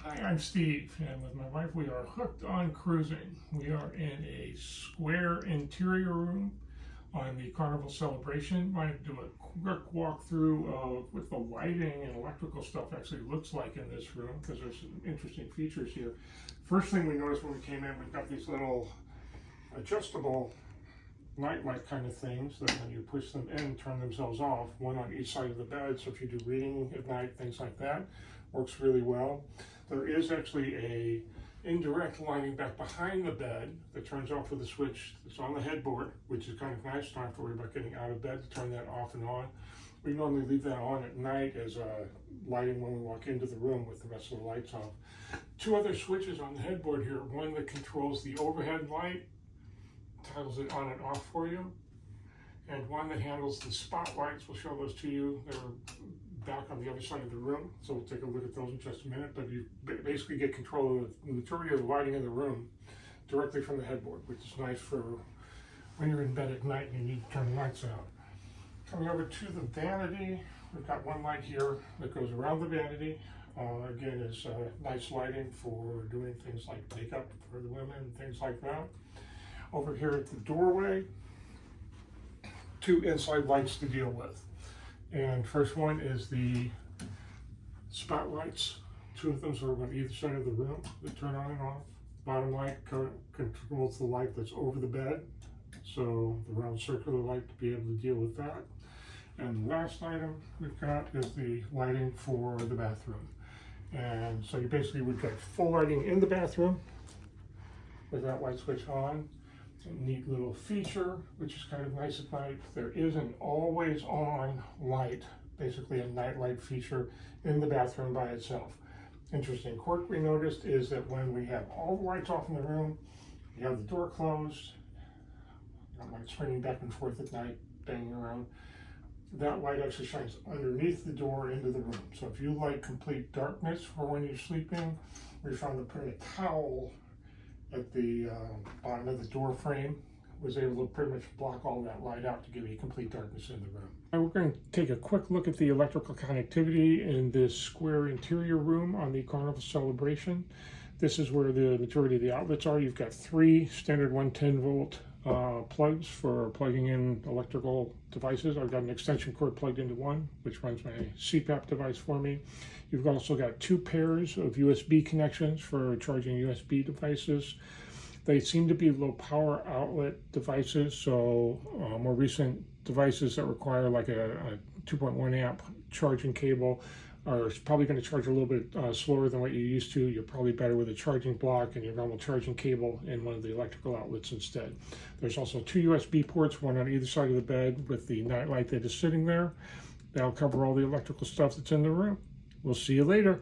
Hi, I'm Steve, and with my wife we are hooked on cruising. We are in a square interior room on the Carnival Celebration. I might do a quick walkthrough of what the lighting and electrical stuff actually looks like in this room, because there's some interesting features here. First thing we noticed when we came in, we've got these little adjustable nightlight kind of things that when you push them in, turn themselves off, one on each side of the bed. So if you do reading at night, things like that, works really well. There is actually a indirect lighting back behind the bed that turns off with a switch that's on the headboard, which is kind of nice. Don't have to worry about getting out of bed to turn that off and on. We normally leave that on at night as lighting when we walk into the room with the rest of the lights off. Two other switches on the headboard here. One that controls the overhead light, toggles it on and off for you, and one that handles the spotlights. We'll show those to you. They're back on the other side of the room, so we'll take a look at those in just a minute. But you basically get control of the majority of the lighting in the room directly from the headboard, which is nice for when you're in bed at night and you need to turn the lights out. Coming over to the vanity, we've got one light here that goes around the vanity. Again, is nice lighting for doing things like makeup for the women and things like that. Over here at the doorway, two inside lights to deal with. And first one is the spotlights. Two of them sort of on either side of the room that turn on and off. Bottom light controls the light that's over the bed, so the round circular light to be able to deal with that. And the last item we've got is the lighting for the bathroom. And so you basically would get full lighting in the bathroom with that light switch on. A neat little feature, which is kind of nice at night. There is an always on light, basically a night light feature in the bathroom by itself. Interesting quirk we noticed is that when we have all the lights off in the room, you have the door closed, like swinging back and forth at night, banging around, that light actually shines underneath the door into the room. So if you like complete darkness for when you're sleeping, we found that putting a towel at the bottom of the door frame was able to pretty much block all that light out to give you complete darkness in the room. Now we're going to take a quick look at the electrical connectivity in this square interior room on the Carnival Celebration. This is where the majority of the outlets are. You've got three standard 110 volt plugs for plugging in electrical devices. I've got an extension cord plugged into one, which runs my CPAP device for me. You've also got two pairs of USB connections for charging USB devices. They seem to be low power outlet devices, so more recent devices that require like a 2.1 amp charging cable are probably going to charge a little bit slower than what you're used to. You're probably better with a charging block and your normal charging cable in one of the electrical outlets instead. There's also two USB ports, one on either side of the bed with the night light that is sitting there. That'll cover all the electrical stuff that's in the room. We'll see you later.